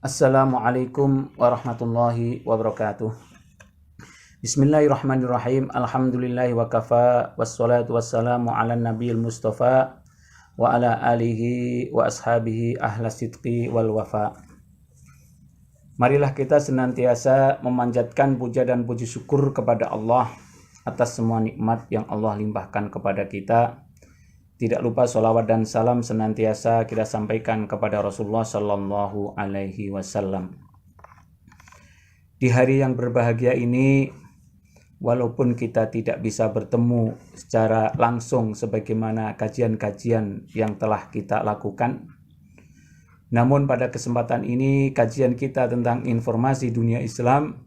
Assalamualaikum warahmatullahi wabarakatuh. Bismillahirrahmanirrahim. Alhamdulillahi wa kafa. Wassalatu wassalamu ala nabiyil mustafa wa ala alihi wa ashabihi ahla sidqi wal wafa. Marilah kita senantiasa memanjatkan puja dan puji syukur kepada Allah atas semua nikmat yang Allah limpahkan kepada kita. Tidak lupa sholawat dan salam senantiasa kita sampaikan kepada Rasulullah Sallallahu Alaihi Wasallam. Di hari yang berbahagia ini, walaupun kita tidak bisa bertemu secara langsung sebagaimana kajian-kajian yang telah kita lakukan, namun pada kesempatan ini kajian kita tentang informasi dunia Islam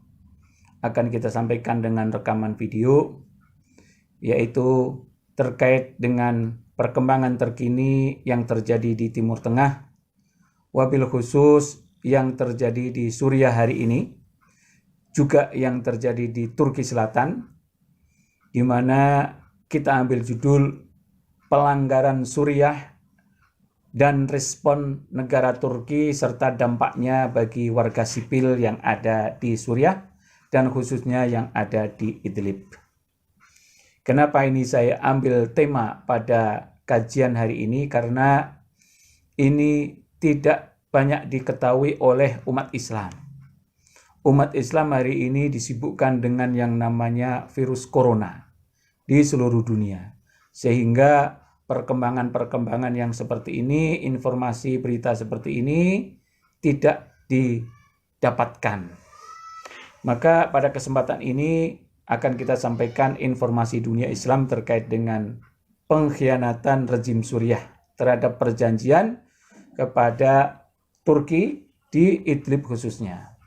akan kita sampaikan dengan rekaman video, yaitu terkait dengan perkembangan terkini yang terjadi di Timur Tengah, wabil khusus yang terjadi di Suriah hari ini, juga yang terjadi di Turki Selatan, di mana kita ambil judul pelanggaran Suriah dan respon negara Turki serta dampaknya bagi warga sipil yang ada di Suriah dan khususnya yang ada di Idlib. Kenapa ini saya ambil tema pada kajian hari ini? Karena ini tidak banyak diketahui oleh umat Islam. Umat Islam hari ini disibukkan dengan yang namanya virus corona di seluruh dunia. Sehingga perkembangan-perkembangan yang seperti ini, informasi berita seperti ini tidak didapatkan. Maka pada kesempatan ini akan kita sampaikan informasi dunia Islam terkait dengan pengkhianatan rezim Suriah terhadap perjanjian kepada Turki di Idlib khususnya.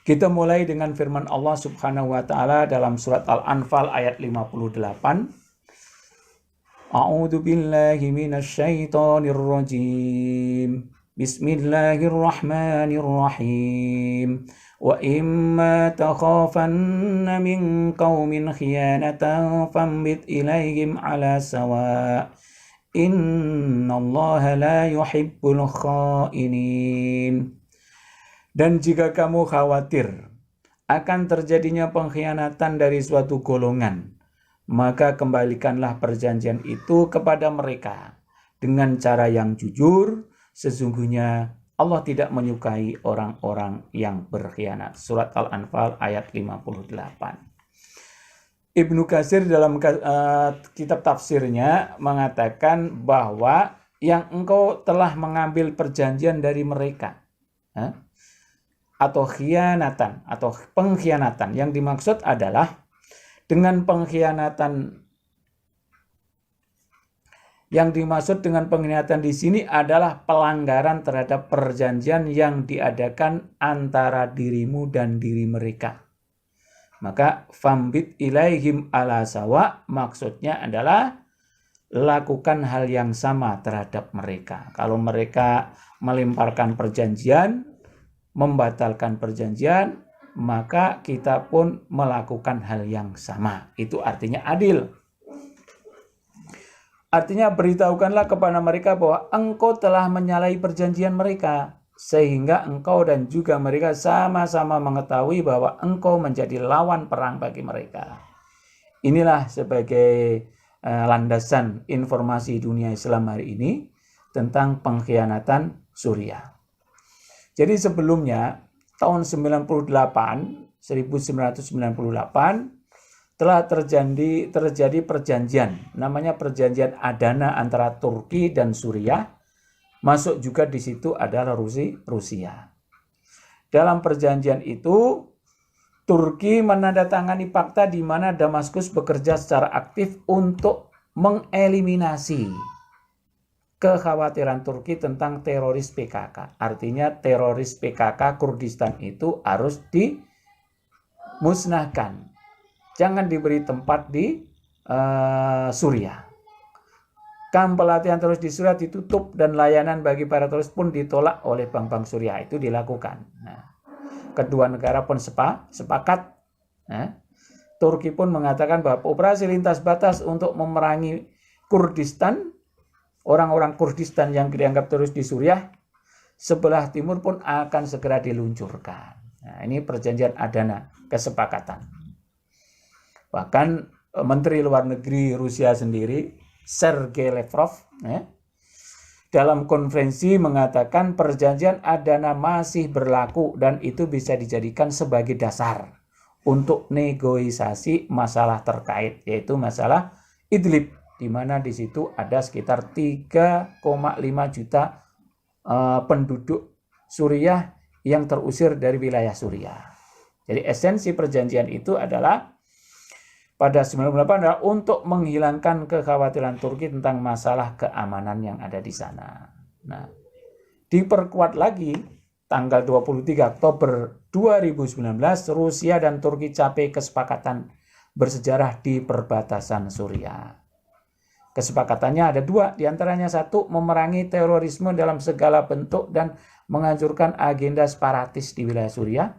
Kita mulai dengan firman Allah Subhanahu wa taala dalam surat Al-Anfal ayat 58. A'udzu billahi minasy syaithanir rajim. Bismillahirrahmanirrahim. Wa imma takhafanna min qaumin khiyanatan fambit ilaihim ala sawa. Innallaha la yuhibbul khainin. Dan jika kamu khawatir akan terjadinya pengkhianatan dari suatu golongan, maka kembalikanlah perjanjian itu kepada mereka dengan cara yang jujur. Sesungguhnya Allah tidak menyukai orang-orang yang berkhianat. Surat Al-Anfal ayat 58. Ibnu Katsir dalam kitab tafsirnya mengatakan bahwa yang engkau telah mengambil perjanjian dari mereka, atau khianatan atau pengkhianatan, yang dimaksud adalah dengan pengkhianatan. Yang dimaksud dengan pengkhianatan di sini adalah pelanggaran terhadap perjanjian yang diadakan antara dirimu dan diri mereka. Maka fambit ilaihim ala sawa maksudnya adalah lakukan hal yang sama terhadap mereka. Kalau mereka melemparkan perjanjian, membatalkan perjanjian, maka kita pun melakukan hal yang sama. Itu artinya adil. Artinya beritahukanlah kepada mereka bahwa engkau telah menyalahi perjanjian mereka, sehingga engkau dan juga mereka sama-sama mengetahui bahwa engkau menjadi lawan perang bagi mereka. Inilah sebagai landasan informasi dunia Islam hari ini tentang pengkhianatan Suriah. Jadi sebelumnya tahun 1998 telah terjadi perjanjian, namanya perjanjian Adana antara Turki dan Suriah. Masuk juga di situ adalah Rusia. Dalam perjanjian itu, Turki menandatangani fakta di mana Damaskus bekerja secara aktif untuk mengeliminasi kekhawatiran Turki tentang teroris PKK. Artinya teroris PKK Kurdistan itu harus dimusnahkan. Jangan diberi tempat di Suriah. Kamp pelatihan teroris di Suriah ditutup dan layanan bagi para teroris pun ditolak oleh bank-bank Suriah. Itu dilakukan. Nah, kedua negara pun sepakat. Turki pun mengatakan bahwa operasi lintas batas untuk memerangi Kurdistan, orang-orang Kurdistan yang dianggap teroris di Suriah, sebelah timur pun akan segera diluncurkan. Nah, ini perjanjian Adana, kesepakatan. Bahkan Menteri Luar Negeri Rusia sendiri, Sergei Lavrov, dalam konferensi mengatakan perjanjian Adana masih berlaku dan itu bisa dijadikan sebagai dasar untuk negosiasi masalah terkait, yaitu masalah Idlib, di mana di situ ada sekitar 3,5 juta penduduk Suriah yang terusir dari wilayah Suriah. Jadi esensi perjanjian itu adalah pada 98 adalah untuk menghilangkan kekhawatiran Turki tentang masalah keamanan yang ada di sana. Nah, diperkuat lagi tanggal 23 Oktober 2019, Rusia dan Turki capai kesepakatan bersejarah di perbatasan Suriah. Kesepakatannya ada dua, diantaranya satu, memerangi terorisme dalam segala bentuk dan menghancurkan agenda separatis di wilayah Suriah.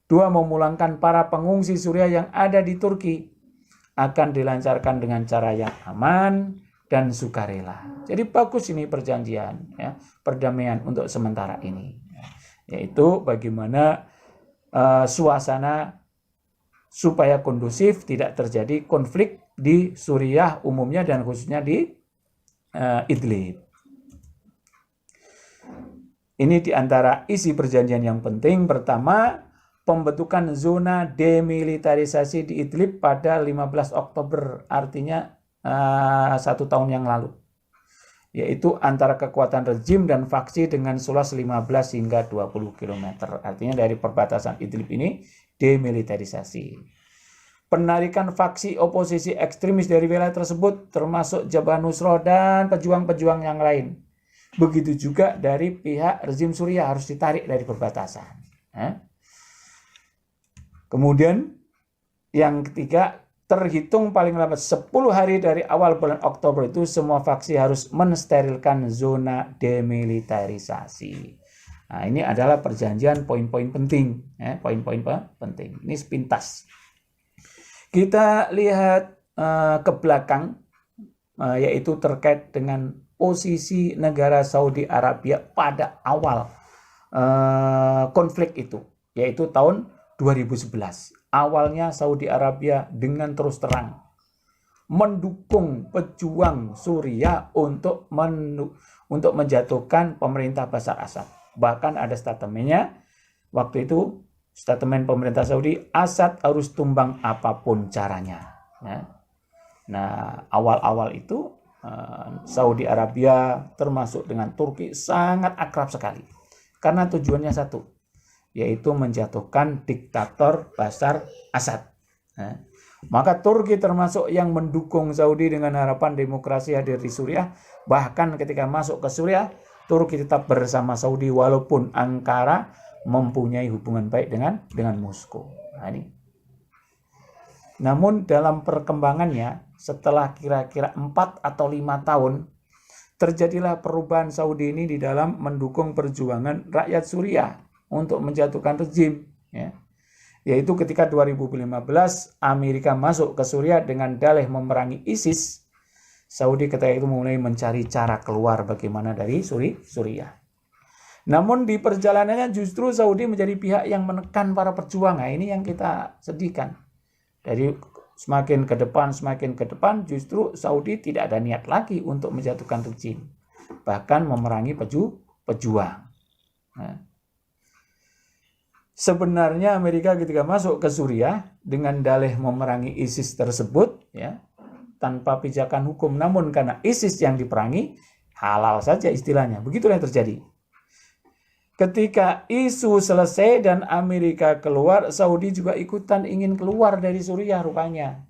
Dua, memulangkan para pengungsi Suriah yang ada di Turki akan dilancarkan dengan cara yang aman dan sukarela. Jadi bagus ini perjanjian, ya, perdamaian untuk sementara ini, yaitu bagaimana suasana supaya kondusif, tidak terjadi konflik di Suriah umumnya dan khususnya di Idlib. Ini diantara isi perjanjian yang penting. Pertama, pembentukan zona demilitarisasi di Idlib pada 15 Oktober, artinya 1 tahun yang lalu, yaitu antara kekuatan rejim dan faksi dengan seluas 15 hingga 20 km. Artinya dari perbatasan Idlib ini demilitarisasi. Penarikan faksi oposisi ekstremis dari wilayah tersebut termasuk Jabhat Nusra dan pejuang-pejuang yang lain. Begitu juga dari pihak rezim Suriah harus ditarik dari perbatasan. Kemudian yang ketiga, terhitung paling lambat 10 hari dari awal bulan Oktober itu semua faksi harus mensterilkan zona demilitarisasi. Nah, ini adalah perjanjian poin-poin penting, poin-poin penting. Ini sepintas. Kita lihat ke belakang, yaitu terkait dengan posisi negara Saudi Arabia pada awal konflik itu, yaitu tahun 2011. Awalnya Saudi Arabia dengan terus terang mendukung pejuang Suriah untuk menjatuhkan pemerintah Bashar Assad. Bahkan ada statementnya waktu itu, statement pemerintah Saudi, Assad harus tumbang apapun caranya. Nah, awal-awal itu Saudi Arabia termasuk dengan Turki sangat akrab sekali. Karena tujuannya satu, yaitu menjatuhkan diktator Bashar Assad. Maka Turki termasuk yang mendukung Saudi dengan harapan demokrasi hadir di Suriah. Bahkan ketika masuk ke Suriah, Turki tetap bersama Saudi walaupun Ankara mempunyai hubungan baik dengan Moskow. Nah, ini. Namun dalam perkembangannya, setelah kira-kira 4 atau 5 tahun, terjadilah perubahan Saudi ini di dalam mendukung perjuangan rakyat Suriah untuk menjatuhkan rejim. Yaitu ketika 2015 Amerika masuk ke Suriah dengan dalih memerangi ISIS, Saudi ketika itu mulai mencari cara keluar bagaimana dari Suriah. Namun di perjalanannya justru Saudi menjadi pihak yang menekan para pejuang. Nah, ini yang kita sedihkan. Dari semakin ke depan justru Saudi tidak ada niat lagi untuk menjatuhkan rejim. Bahkan memerangi pejuang. Nah, sebenarnya Amerika ketika masuk ke Suriah dengan dalih memerangi ISIS tersebut, tanpa pijakan hukum, namun karena ISIS yang diperangi, halal saja istilahnya. Begitulah yang terjadi. Ketika isu selesai dan Amerika keluar, Saudi juga ikutan ingin keluar dari Suriah rupanya.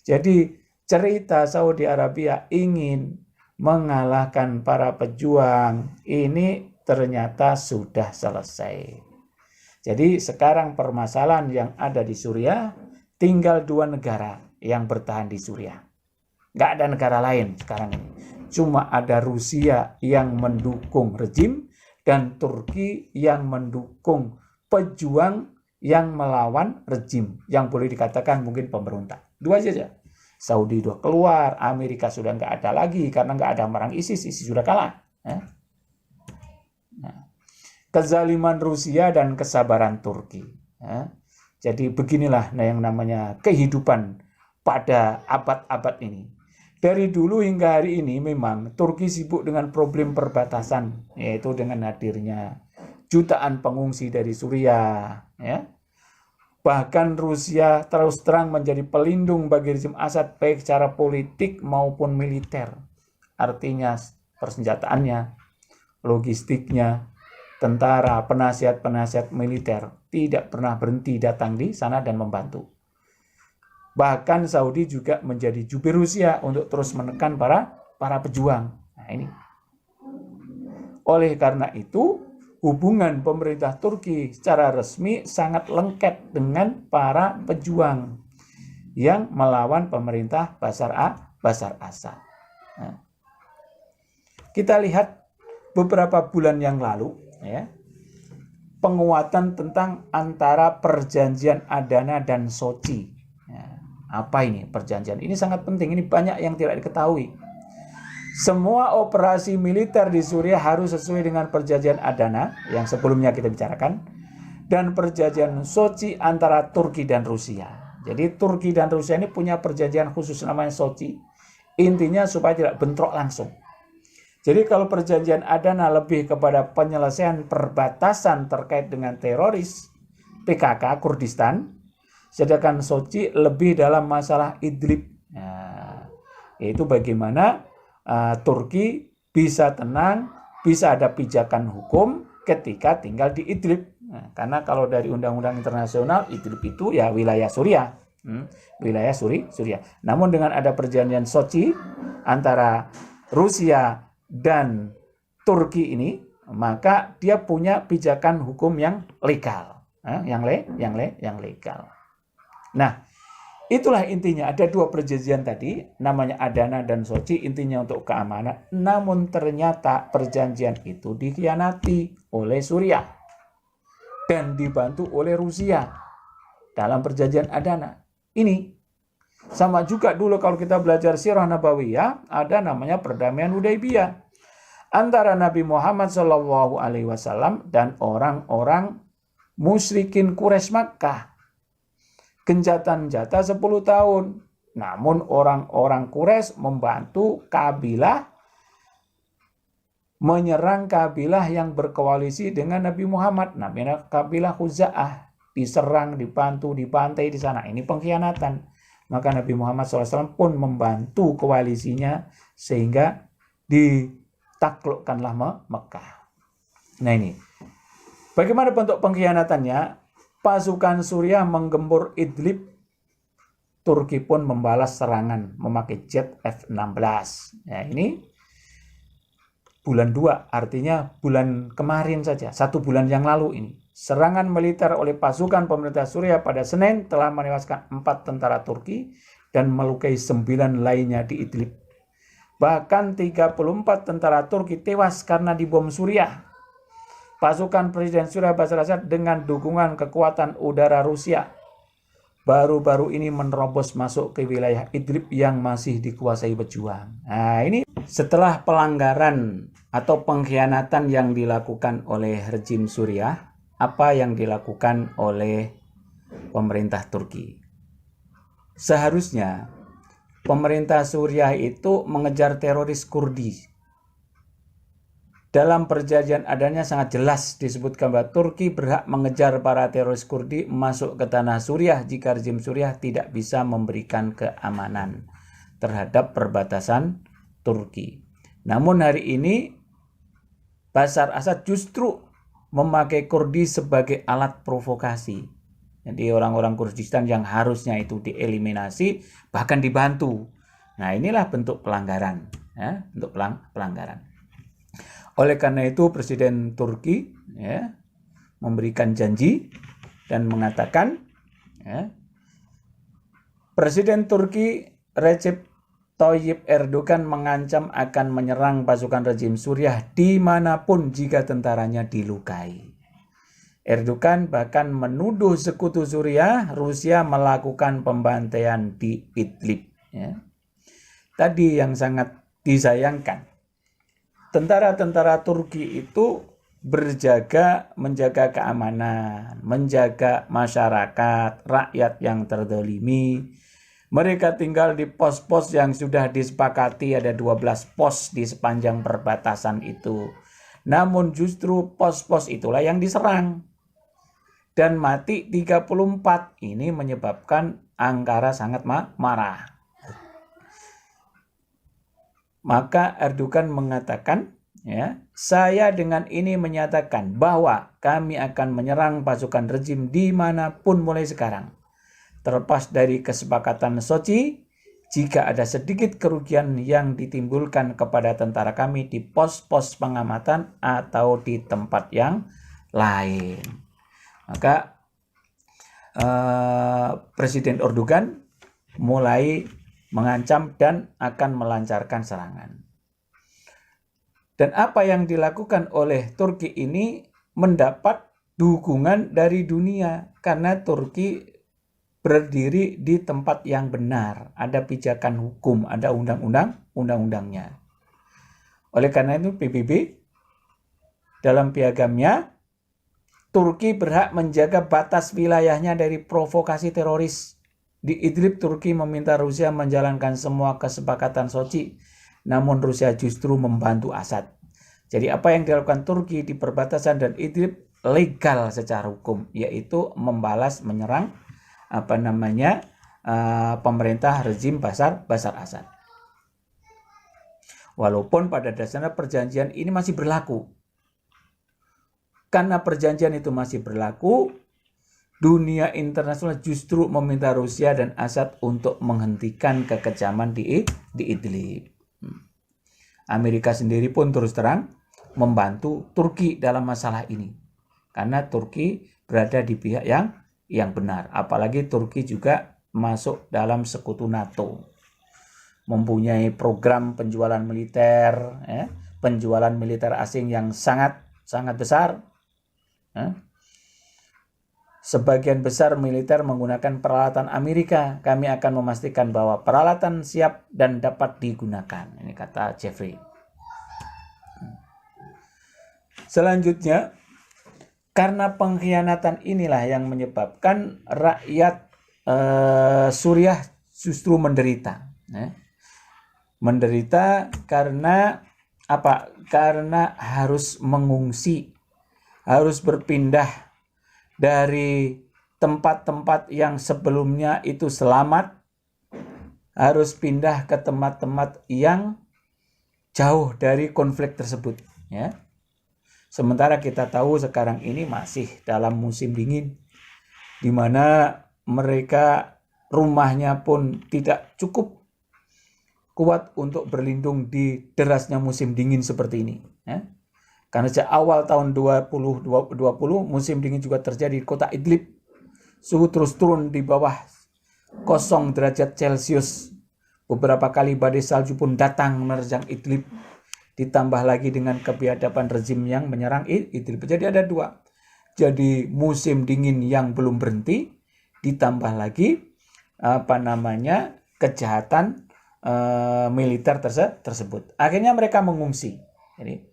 Jadi cerita Saudi Arabia ingin mengalahkan para pejuang ini ternyata sudah selesai. Jadi sekarang permasalahan yang ada di Suriah tinggal 2 negara yang bertahan di Suriah. Nggak ada negara lain sekarang ini. Cuma ada Rusia yang mendukung rejim dan Turki yang mendukung pejuang yang melawan rejim, yang boleh dikatakan mungkin pemberontak. 2 saja. Saudi sudah keluar, Amerika sudah nggak ada lagi karena nggak ada merang ISIS sudah kalah. Nah, kezaliman Rusia dan kesabaran Turki. Ya. Jadi beginilah yang namanya kehidupan pada abad-abad ini. Dari dulu hingga hari ini memang Turki sibuk dengan problem perbatasan, yaitu dengan hadirnya jutaan pengungsi dari Suriah. Ya. Bahkan Rusia terus terang menjadi pelindung bagi rezim Assad baik secara politik maupun militer. Artinya persenjataannya, logistiknya, tentara, penasihat-penasihat militer tidak pernah berhenti datang di sana dan membantu. Bahkan Saudi juga menjadi jubir Rusia untuk terus menekan para pejuang. Nah ini. Oleh karena itu, hubungan pemerintah Turki secara resmi sangat lengket dengan para pejuang yang melawan pemerintah Bashar Assad. Nah, kita lihat beberapa bulan yang lalu, ya, penguatan tentang antara perjanjian Adana dan Sochi. Ya, apa ini perjanjian? Ini sangat penting, ini banyak yang tidak diketahui. Semua operasi militer di Suriah harus sesuai dengan perjanjian Adana yang sebelumnya kita bicarakan dan perjanjian Sochi antara Turki dan Rusia. Jadi Turki dan Rusia ini punya perjanjian khusus namanya Sochi. Intinya supaya tidak bentrok langsung. Jadi kalau perjanjian Adana lebih kepada penyelesaian perbatasan terkait dengan teroris PKK Kurdistan, sedangkan Sochi lebih dalam masalah Idlib. Nah, yaitu bagaimana Turki bisa tenang, bisa ada pijakan hukum ketika tinggal di Idlib. Nah, karena kalau dari undang-undang internasional, Idlib itu ya wilayah Suriah. Wilayah Suriah. Namun dengan ada perjanjian Sochi antara Rusia dan Turki ini, maka dia punya pijakan hukum yang legal. Yang legal. Nah, itulah intinya, ada dua perjanjian tadi, namanya Adana dan Sochi, intinya untuk keamanan. Namun ternyata perjanjian itu dikhianati oleh Suriah dan dibantu oleh Rusia dalam perjanjian Adana. Ini sama juga dulu kalau kita belajar Sirah Nabawiyah, ada namanya perdamaian Hudaybiyah antara Nabi Muhammad SAW dan orang-orang musyrikin Quraisy Makkah. Genjatan-jata 10 tahun. Namun orang-orang Quraisy membantu kabilah, menyerang kabilah yang berkoalisi dengan Nabi Muhammad. Namanya kabilah Khuza'ah. Diserang, dibantu, dibantai di sana. Ini pengkhianatan. Maka Nabi Muhammad SAW pun membantu koalisinya sehingga ditaklukkanlah Mekah. Nah ini. Bagaimana bentuk pengkhianatannya? Pasukan Suriah menggempur Idlib. Turki pun membalas serangan memakai jet F-16. Ya, ini bulan 2, artinya bulan kemarin saja, 1 bulan yang lalu ini. Serangan militer oleh pasukan pemerintah Suriah pada Senin telah menewaskan 4 tentara Turki dan melukai 9 lainnya di Idlib. Bahkan 34 tentara Turki tewas karena dibom Suriah. Pasukan Presiden Suriah Bashar Assad dengan dukungan kekuatan udara Rusia baru-baru ini menerobos masuk ke wilayah Idlib yang masih dikuasai pejuang. Nah ini setelah pelanggaran atau pengkhianatan yang dilakukan oleh rejim Suriah, apa yang dilakukan oleh pemerintah Turki? Seharusnya pemerintah Suriah itu mengejar teroris Kurdi. Dalam perjanjian adanya sangat jelas disebutkan bahwa Turki berhak mengejar para teroris Kurdi masuk ke tanah Suriah jika rezim Suriah tidak bisa memberikan keamanan terhadap perbatasan Turki. Namun hari ini Bashar Assad justru memakai Kurdi sebagai alat provokasi. Jadi orang-orang Kurdistan yang harusnya itu dieliminasi bahkan dibantu. Nah inilah bentuk pelanggaran, ya, bentuk pelanggaran. Oleh karena itu Presiden Turki memberikan janji dan mengatakan Presiden Turki Recep Tayyip Erdogan mengancam akan menyerang pasukan rejim Suriah dimanapun jika tentaranya dilukai. Erdogan bahkan menuduh sekutu Suriah, Rusia melakukan pembantaian di Idlib. Tadi yang sangat disayangkan, tentara-tentara Turki itu menjaga keamanan, menjaga masyarakat, rakyat yang terdolimi. Mereka tinggal di pos-pos yang sudah disepakati, ada 12 pos di sepanjang perbatasan itu. Namun justru pos-pos itulah yang diserang. Dan mati 34. Ini menyebabkan Ankara sangat marah. Maka Erdogan mengatakan, saya dengan ini menyatakan bahwa kami akan menyerang pasukan rejim dimanapun mulai sekarang. Terlepas dari kesepakatan Sochi, jika ada sedikit kerugian yang ditimbulkan kepada tentara kami di pos-pos pengamatan atau di tempat yang lain. Maka Presiden Erdogan mulai mengancam dan akan melancarkan serangan. Dan apa yang dilakukan oleh Turki ini mendapat dukungan dari dunia karena Turki berdiri di tempat yang benar, ada pijakan hukum, ada undang-undangnya. Oleh karena itu PBB dalam piagamnya, Turki berhak menjaga batas wilayahnya dari provokasi teroris. Di Idlib, Turki meminta Rusia menjalankan semua kesepakatan Sochi, namun Rusia justru membantu Assad. Jadi apa yang dilakukan Turki di perbatasan dan Idlib legal secara hukum, yaitu menyerang pemerintah rezim Bashar Assad. Walaupun pada dasarnya perjanjian ini masih berlaku. Karena perjanjian itu masih berlaku, dunia internasional justru meminta Rusia dan Assad untuk menghentikan kekejaman di Idlib. Amerika sendiri pun terus terang membantu Turki dalam masalah ini. Karena Turki berada di pihak yang benar. Apalagi Turki juga masuk dalam sekutu NATO. Mempunyai program penjualan militer asing yang sangat besar. Sebagian besar militer menggunakan peralatan Amerika. Kami akan memastikan bahwa peralatan siap dan dapat digunakan. Ini kata Jeffrey. Selanjutnya, karena pengkhianatan inilah yang menyebabkan rakyat Suriah justru menderita. Menderita karena apa? Karena harus mengungsi, harus berpindah dari tempat-tempat yang sebelumnya itu selamat, harus pindah ke tempat-tempat yang jauh dari konflik tersebut. Sementara kita tahu sekarang ini masih dalam musim dingin, di mana mereka rumahnya pun tidak cukup kuat untuk berlindung di derasnya musim dingin seperti ini. Karena sejak awal tahun 2020 musim dingin juga terjadi di kota Idlib. Suhu terus turun di bawah 0 derajat Celcius. Beberapa kali badai salju pun datang menerjang Idlib. Ditambah lagi dengan kebiadaban rezim yang menyerang Idlib. Jadi ada dua. Jadi musim dingin yang belum berhenti, ditambah lagi kejahatan militer tersebut. Akhirnya mereka mengungsi. Jadi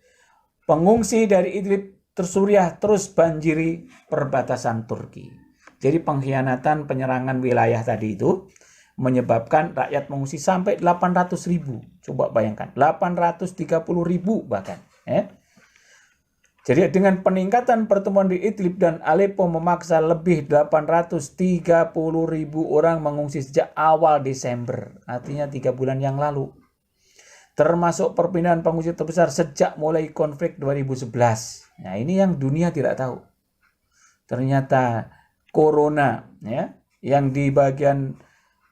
pengungsi dari Idlib Suriah terus banjiri perbatasan Turki. Jadi pengkhianatan penyerangan wilayah tadi itu menyebabkan rakyat mengungsi sampai 800.000. Coba bayangkan, 830.000 bahkan. Jadi dengan peningkatan pertemuan di Idlib dan Aleppo memaksa lebih 830.000 orang mengungsi sejak awal Desember. Artinya 3 bulan yang lalu. Termasuk perpindahan pengungsi terbesar sejak mulai konflik 2011. Nah, ini yang dunia tidak tahu. Ternyata corona yang di bagian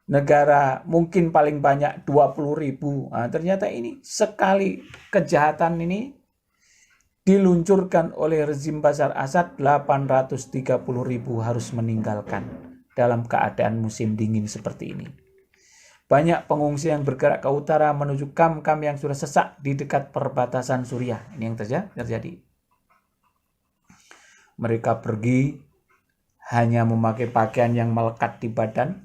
negara mungkin paling banyak 20.000. Nah, ternyata ini sekali kejahatan ini diluncurkan oleh rezim Bashar Assad, 830.000 harus meninggalkan dalam keadaan musim dingin seperti ini. Banyak pengungsi yang bergerak ke utara menuju kamp-kamp yang sudah sesak di dekat perbatasan Suriah. Ini yang terjadi. Mereka pergi hanya memakai pakaian yang melekat di badan.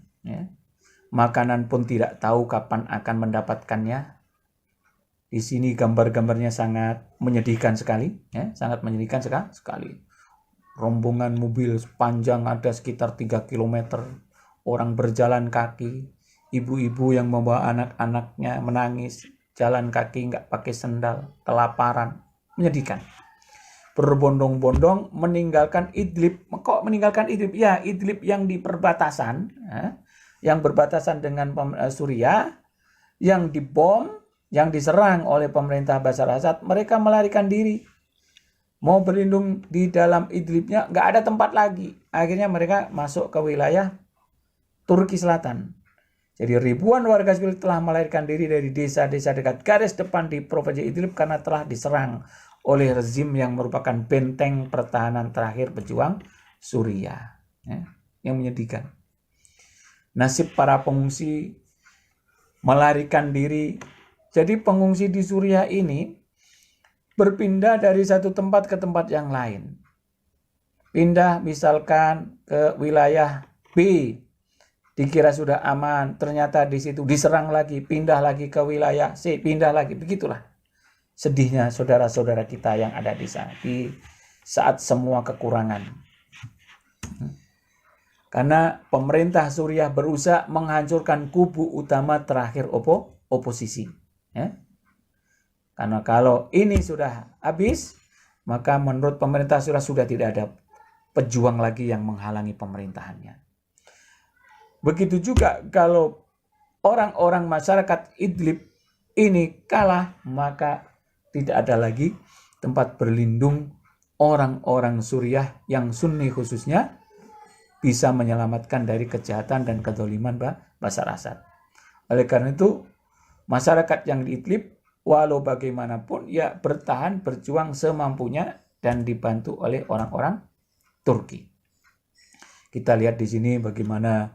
Makanan pun tidak tahu kapan akan mendapatkannya. Di sini gambar-gambarnya sangat menyedihkan sekali, ya, sangat menyedihkan sekali. Rombongan mobil sepanjang ada sekitar 3 km, orang berjalan kaki, ibu-ibu yang membawa anak-anaknya menangis, jalan kaki nggak pakai sendal, kelaparan, menyedihkan. Berbondong-bondong meninggalkan Idlib. Kok meninggalkan Idlib? Ya, Idlib yang di perbatasan, ya, yang berbatasan dengan Suriah, yang dibom, yang diserang oleh pemerintah Bashar Assad, mereka melarikan diri. Mau berlindung di dalam Idlibnya, nggak ada tempat lagi. Akhirnya mereka masuk ke wilayah Turki Selatan. Jadi ribuan warga sipil telah melarikan diri dari desa-desa dekat garis depan di Provinsi Idlib karena telah diserang oleh rezim yang merupakan benteng pertahanan terakhir pejuang Suriah. Ya, yang menyedihkan. Nasib para pengungsi melarikan diri. Jadi pengungsi di Suriah ini berpindah dari satu tempat ke tempat yang lain. Pindah misalkan ke wilayah B, dikira sudah aman, ternyata di situ diserang lagi, pindah lagi ke wilayah C, pindah lagi, begitulah. Sedihnya saudara-saudara kita yang ada di sana di saat semua kekurangan. Karena pemerintah Suriah berusaha menghancurkan kubu utama terakhir oposisi. Ya. Karena kalau ini sudah habis, maka menurut pemerintah Suriah sudah tidak ada pejuang lagi yang menghalangi pemerintahannya. Begitu juga kalau orang-orang masyarakat Idlib ini kalah, maka tidak ada lagi tempat berlindung orang-orang Suriah yang Sunni khususnya bisa menyelamatkan dari kejahatan dan kezaliman Bashar Assad. Oleh karena itu, masyarakat yang di Idlib walau bagaimanapun ya bertahan, berjuang semampunya dan dibantu oleh orang-orang Turki. Kita lihat di sini bagaimana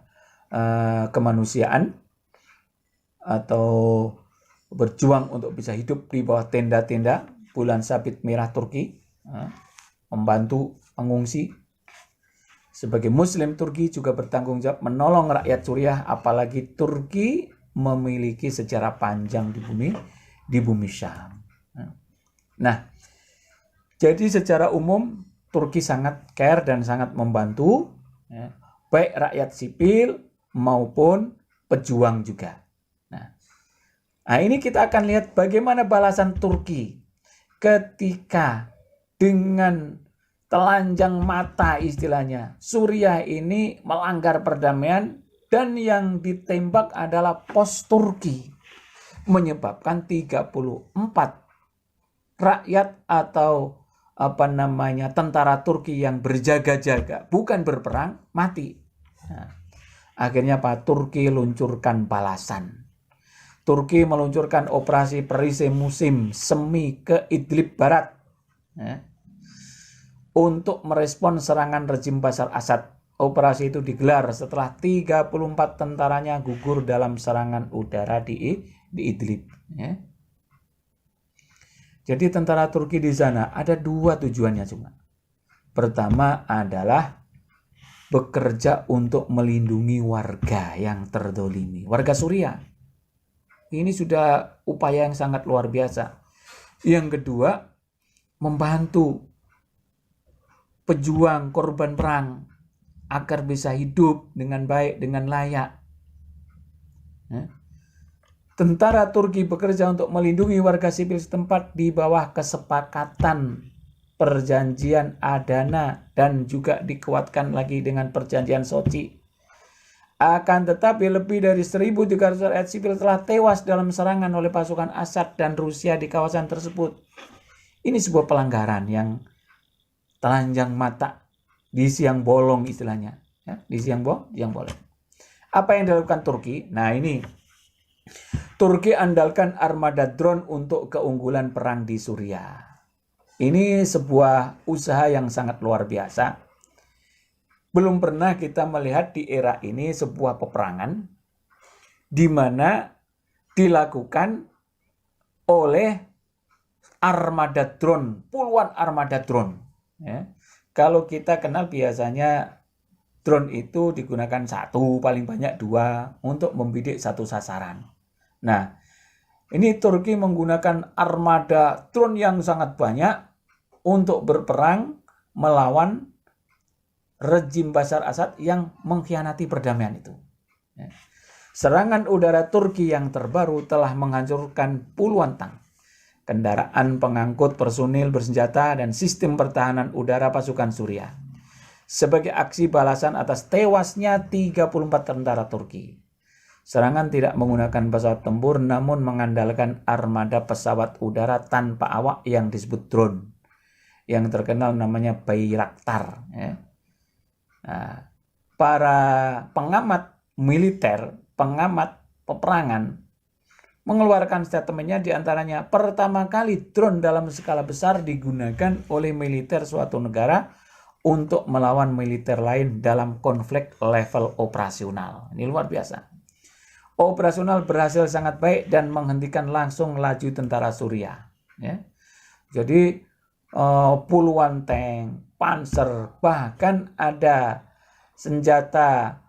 kemanusiaan atau berjuang untuk bisa hidup di bawah tenda-tenda bulan sabit merah Turki, membantu pengungsi. Sebagai Muslim, Turki juga bertanggung jawab menolong rakyat Suriah, apalagi Turki memiliki sejarah panjang di bumi Syam. Nah, jadi secara umum Turki sangat care dan sangat membantu, ya, baik rakyat sipil maupun pejuang juga. Nah, ini kita akan lihat bagaimana balasan Turki ketika dengan telanjang mata istilahnya Suriah ini melanggar perdamaian dan yang ditembak adalah pos Turki, menyebabkan 34 rakyat atau tentara Turki yang berjaga-jaga bukan berperang mati. Nah, akhirnya Turki luncurkan balasan. Turki meluncurkan operasi perisai musim semi ke Idlib Barat, ya, untuk merespon serangan rejim Bashar Assad. Operasi itu digelar setelah 34 tentaranya gugur dalam serangan udara di Idlib. Ya. Jadi tentara Turki di sana ada dua tujuannya cuma. Pertama adalah bekerja untuk melindungi warga yang terdolimi, warga Suriah. Ini sudah upaya yang sangat luar biasa. Yang kedua, membantu pejuang korban perang agar bisa hidup dengan baik, dengan layak. Tentara Turki bekerja untuk melindungi warga sipil setempat di bawah kesepakatan perjanjian Adana dan juga dikuatkan lagi dengan perjanjian Sochi. Akan tetapi lebih dari 1.300 rakyat sipil telah tewas dalam serangan oleh pasukan Assad dan Rusia di kawasan tersebut. Ini sebuah pelanggaran yang telanjang mata, di siang bolong istilahnya, ya, di siang bolong. Apa yang dilakukan Turki? Nah, ini Turki andalkan armada drone untuk keunggulan perang di Suriah. Ini sebuah usaha yang sangat luar biasa. Belum pernah kita melihat di era ini sebuah peperangan di mana dilakukan oleh armada drone, puluhan armada drone. Ya. Kalau kita kenal biasanya drone itu digunakan satu, paling banyak dua untuk membidik satu sasaran. Nah, Ini Turki menggunakan armada drone yang sangat banyak untuk berperang melawan rejim Bashar Assad yang mengkhianati perdamaian itu. Serangan udara Turki yang terbaru telah menghancurkan puluhan tank, kendaraan pengangkut personil bersenjata, dan sistem pertahanan udara pasukan Suriah sebagai aksi balasan atas tewasnya 34 tentara Turki. Serangan tidak menggunakan pesawat tempur namun mengandalkan armada pesawat udara tanpa awak yang disebut drone, yang terkenal namanya Bayraktar. Nah, para pengamat militer, pengamat peperangan mengeluarkan statementnya, diantaranya pertama kali drone dalam skala besar digunakan oleh militer suatu negara untuk melawan militer lain dalam konflik level operasional. Ini luar biasa. Operasional berhasil sangat baik dan menghentikan langsung laju tentara Suriah. Jadi puluhan tank, panser, bahkan ada senjata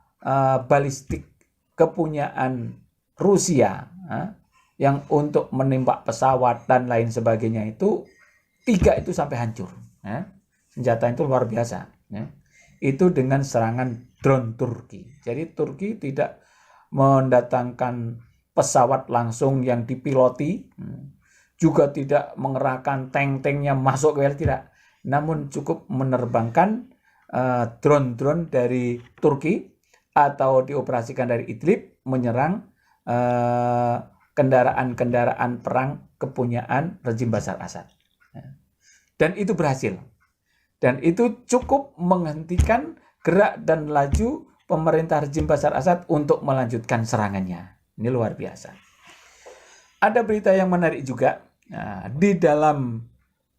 balistik kepunyaan Rusia yang untuk menembak pesawat dan lain sebagainya itu 3 itu sampai hancur. Senjata itu luar biasa. Itu dengan serangan drone Turki. Jadi Turki tidak mendatangkan pesawat langsung yang dipiloti, juga tidak mengerahkan tank-tanknya masuk ke wilayah, tidak. Namun cukup menerbangkan drone-drone dari Turki atau dioperasikan dari Idlib menyerang kendaraan-kendaraan perang kepunyaan rejim Bashar Assad. Dan itu berhasil. Dan itu cukup menghentikan gerak dan laju pemerintah rejim Bashar Assad untuk melanjutkan serangannya. Ini luar biasa. Ada berita yang menarik juga. Di dalam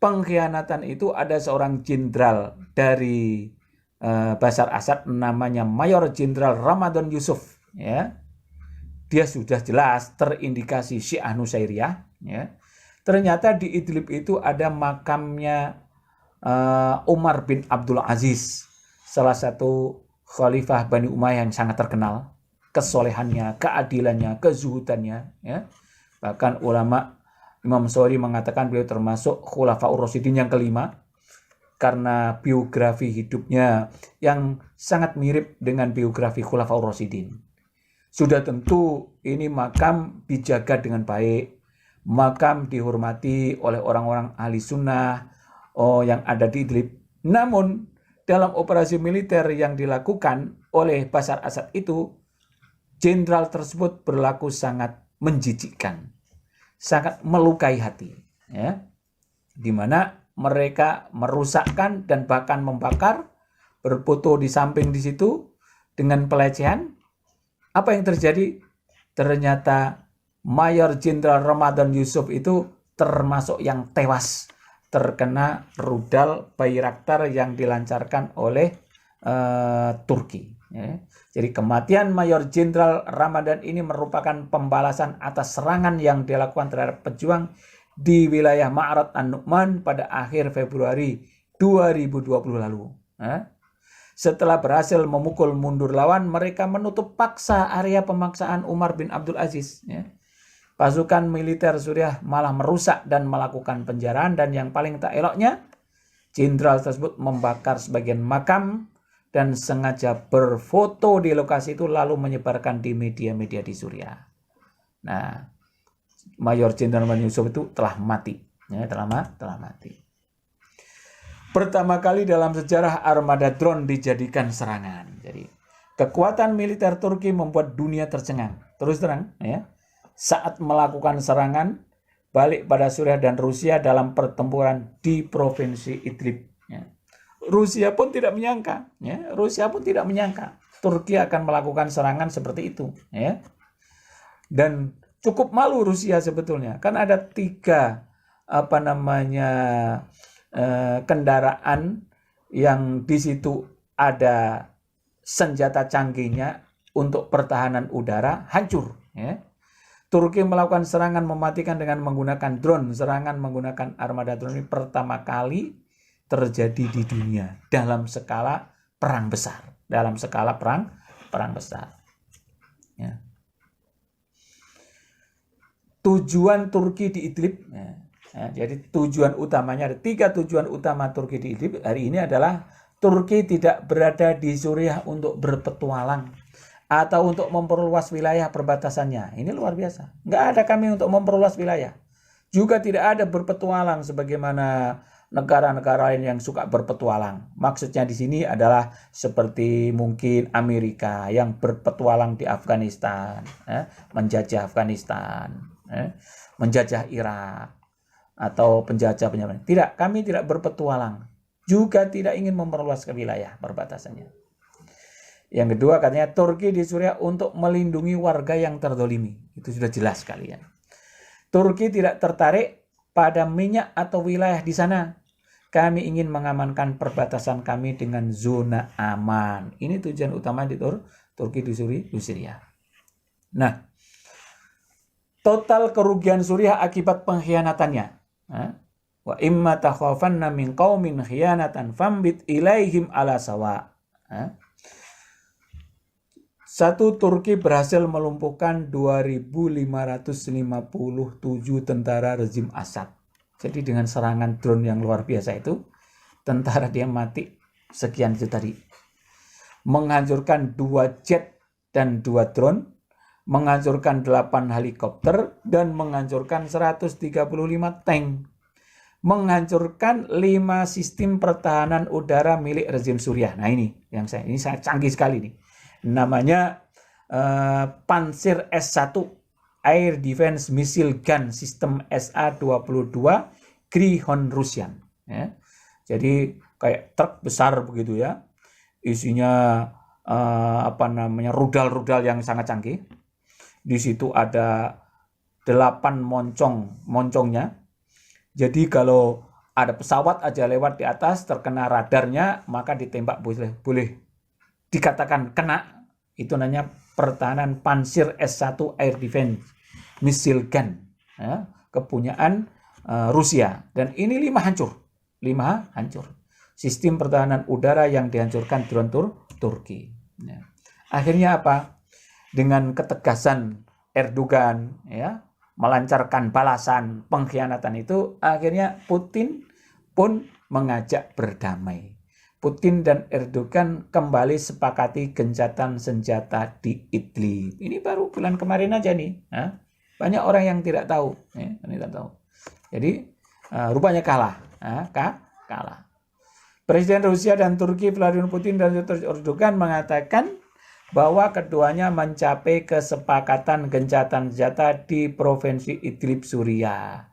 pengkhianatan itu ada seorang jenderal dari Bashar Assad, namanya Mayor Jenderal Ramadan Yusuf. Dia sudah jelas terindikasi Syiah Nusairiyah. Ternyata di Idlib itu ada makamnya Umar bin Abdul Aziz, salah satu Khalifah Bani Umayyah yang sangat terkenal, kesolehannya, keadilannya, kezuhudannya. Bahkan ulama Imam Syafi'i mengatakan beliau termasuk Khulafaur Rasyidin yang kelima, karena biografi hidupnya yang sangat mirip dengan biografi Khulafaur Rasyidin. Sudah tentu ini makam dijaga dengan baik, makam dihormati oleh orang-orang ahli sunnah yang ada di Idlib. Namun dalam operasi militer yang dilakukan oleh Bashar Assad itu, jenderal tersebut berlaku sangat menjijikkan, sangat melukai hati, di mana mereka merusakkan dan bahkan membakar, berfoto di samping di situ dengan pelecehan. Apa yang terjadi? Ternyata Mayor Jenderal Ramadan Yusuf itu termasuk yang tewas terkena rudal Bayraktar yang dilancarkan oleh Turki. Jadi kematian Mayor Jenderal Ramadan ini merupakan pembalasan atas serangan yang dilakukan terhadap pejuang di wilayah Ma'arat An-Nu'man pada akhir Februari 2020 lalu. Setelah berhasil memukul mundur lawan, mereka menutup paksa area pemaksaan Umar bin Abdul Aziz. Pasukan militer Suriah malah merusak dan melakukan penjarahan, dan yang paling tak eloknya, jenderal tersebut membakar sebagian makam dan sengaja berfoto di lokasi itu lalu menyebarkan di media-media di Suriah. Nah, Mayor Jenderal Yusuf itu telah mati. Telah mati. Pertama kali dalam sejarah armada drone dijadikan serangan. Jadi, kekuatan militer Turki membuat dunia tercengang. Terus terang, saat melakukan serangan balik pada Suriah dan Rusia dalam pertempuran di provinsi Idlib. Rusia pun tidak menyangka, Turki akan melakukan serangan seperti itu. Dan cukup malu Rusia sebetulnya, kan ada 3 kendaraan yang di situ ada senjata canggihnya untuk pertahanan udara hancur. Turki melakukan serangan mematikan dengan menggunakan drone. Serangan menggunakan armada drone ini pertama kali terjadi di dunia dalam skala perang besar. tujuan Turki di Idlib. Jadi tujuan utamanya, ada 3 tujuan utama Turki di Idlib hari ini adalah Turki tidak berada di Suriah untuk berpetualang atau untuk memperluas wilayah perbatasannya. Ini luar biasa. Nggak ada kami untuk memperluas wilayah. Juga tidak ada berpetualang sebagaimana negara-negara lain yang suka berpetualang. Maksudnya di sini adalah seperti mungkin Amerika yang berpetualang di Afghanistan, menjajah Afghanistan, menjajah Irak, atau penjajah-penjajah. Tidak, kami tidak berpetualang. Juga tidak ingin memperluas ke wilayah perbatasannya. Yang kedua katanya Turki di Suriah untuk melindungi warga yang terdolimi. Itu sudah jelas kalian. Turki tidak tertarik pada minyak atau wilayah di sana. Kami ingin mengamankan perbatasan kami dengan zona aman. Ini tujuan utama di Turki di Suriah. Nah, total kerugian Suriah akibat pengkhianatannya. Wa imma takhafanna min qaumin khiyanatan fambit ilaihim ala sawa. Satu, Turki berhasil melumpuhkan 2.557 tentara rezim Assad. Jadi dengan serangan drone yang luar biasa itu, tentara dia mati sekian itu tadi. Menghancurkan 2 jet dan 2 drone, menghancurkan 8 helikopter, dan menghancurkan 135 tank. Menghancurkan 5 sistem pertahanan udara milik rezim Suriah. Nah ini sangat canggih sekali nih. Namanya Pantsir S1 Air Defense Missile Gun System SA-22 Grihon Russian. Jadi kayak truk besar begitu ya. Isinya rudal-rudal yang sangat canggih. Di situ ada 8 moncongnya. Jadi kalau ada pesawat aja lewat di atas terkena radarnya, maka ditembak boleh dikatakan kena. Itu namanya pertahanan Pantsir S1 Air Defense Missile Gun, kepunyaan Rusia. Dan ini 5 hancur. Sistem pertahanan udara yang dihancurkan drone Turki. Akhirnya apa? Dengan ketegasan Erdogan melancarkan balasan pengkhianatan itu, akhirnya Putin pun mengajak berdamai. Putin dan Erdogan kembali sepakati gencatan senjata di Idlib. Ini baru bulan kemarin aja nih. Banyak orang yang tidak tahu. Jadi rupanya kalah. Presiden Rusia dan Turki Vladimir Putin dan Erdogan mengatakan bahwa keduanya mencapai kesepakatan gencatan senjata di provinsi Idlib, Suriah.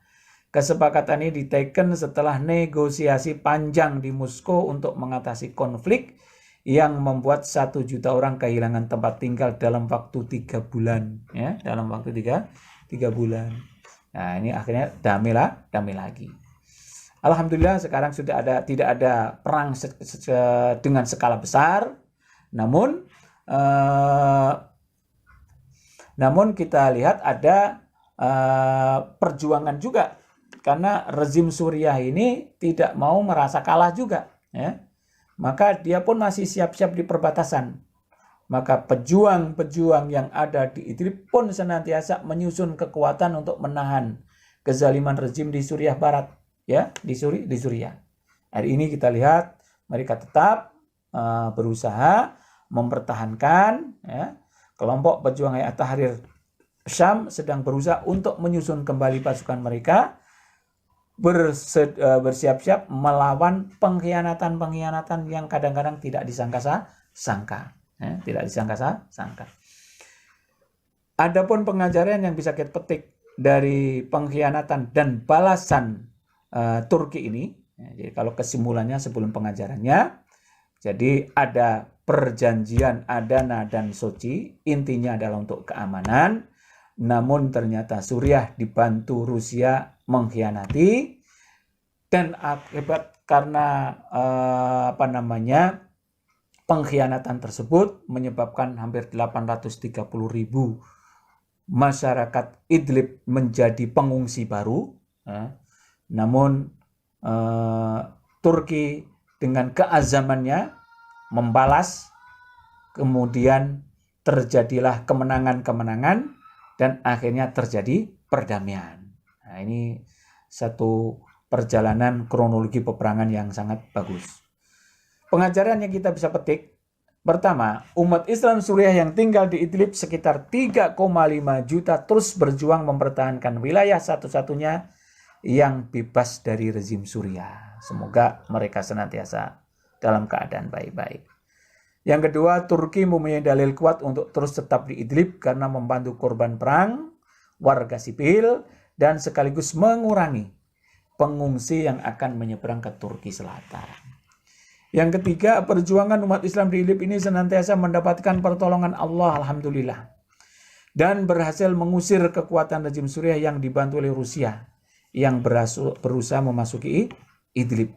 Kesepakatan ini diteken setelah negosiasi panjang di Moskow untuk mengatasi konflik yang membuat 1 juta orang kehilangan tempat tinggal dalam waktu 3 bulan. Dalam waktu 3 bulan. Nah ini akhirnya damai lagi. Alhamdulillah sekarang sudah tidak ada perang dengan skala besar. Namun kita lihat ada perjuangan juga, karena rezim Suriah ini tidak mau merasa kalah juga, maka dia pun masih siap-siap di perbatasan. Maka pejuang-pejuang yang ada di Idlib pun senantiasa menyusun kekuatan untuk menahan kezaliman rezim di Suriah Barat, di Suriah. Hari ini kita lihat mereka tetap berusaha mempertahankan. Kelompok pejuang Hayat Tahrir Syam sedang berusaha untuk menyusun kembali pasukan mereka, bersiap-siap melawan pengkhianatan yang kadang-kadang tidak disangka-sangka. Adapun pengajaran yang bisa kita petik dari pengkhianatan dan balasan Turki ini, jadi kalau kesimpulannya sebelum pengajarannya, jadi ada perjanjian Adana dan Sochi, intinya adalah untuk keamanan. Namun ternyata Suriah dibantu Rusia mengkhianati, dan akibat karena pengkhianatan tersebut menyebabkan hampir 830.000 masyarakat Idlib menjadi pengungsi baru. Namun Turki dengan keazamannya membalas, kemudian terjadilah kemenangan-kemenangan, dan akhirnya terjadi perdamaian. Nah, ini satu perjalanan kronologi peperangan yang sangat bagus. Pengajaran yang kita bisa petik, pertama, umat Islam Suriah yang tinggal di Idlib sekitar 3,5 juta terus berjuang mempertahankan wilayah satu-satunya yang bebas dari rezim Suriah. Semoga mereka senantiasa dalam keadaan baik-baik. Yang kedua, Turki mempunyai dalil kuat untuk terus tetap di Idlib karena membantu korban perang, warga sipil, dan sekaligus mengurangi pengungsi yang akan menyeberang ke Turki Selatan. Yang ketiga, perjuangan umat Islam di Idlib ini senantiasa mendapatkan pertolongan Allah, alhamdulillah, dan berhasil mengusir kekuatan rezim Suriah yang dibantu oleh Rusia yang berusaha memasuki Idlib.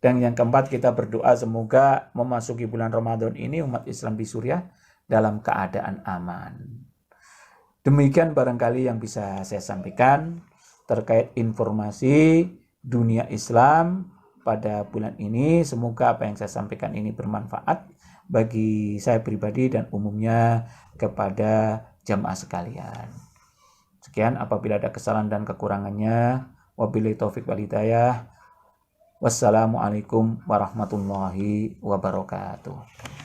Dan yang keempat, kita berdoa semoga memasuki bulan Ramadan ini umat Islam di Suriah dalam keadaan aman. Demikian barangkali yang bisa saya sampaikan terkait informasi dunia Islam pada bulan ini. Semoga apa yang saya sampaikan ini bermanfaat bagi saya pribadi dan umumnya kepada jamaah sekalian. Sekian, apabila ada kesalahan dan kekurangannya, wabillahi taufik wal hidayah. Wassalamualaikum warahmatullahi wabarakatuh.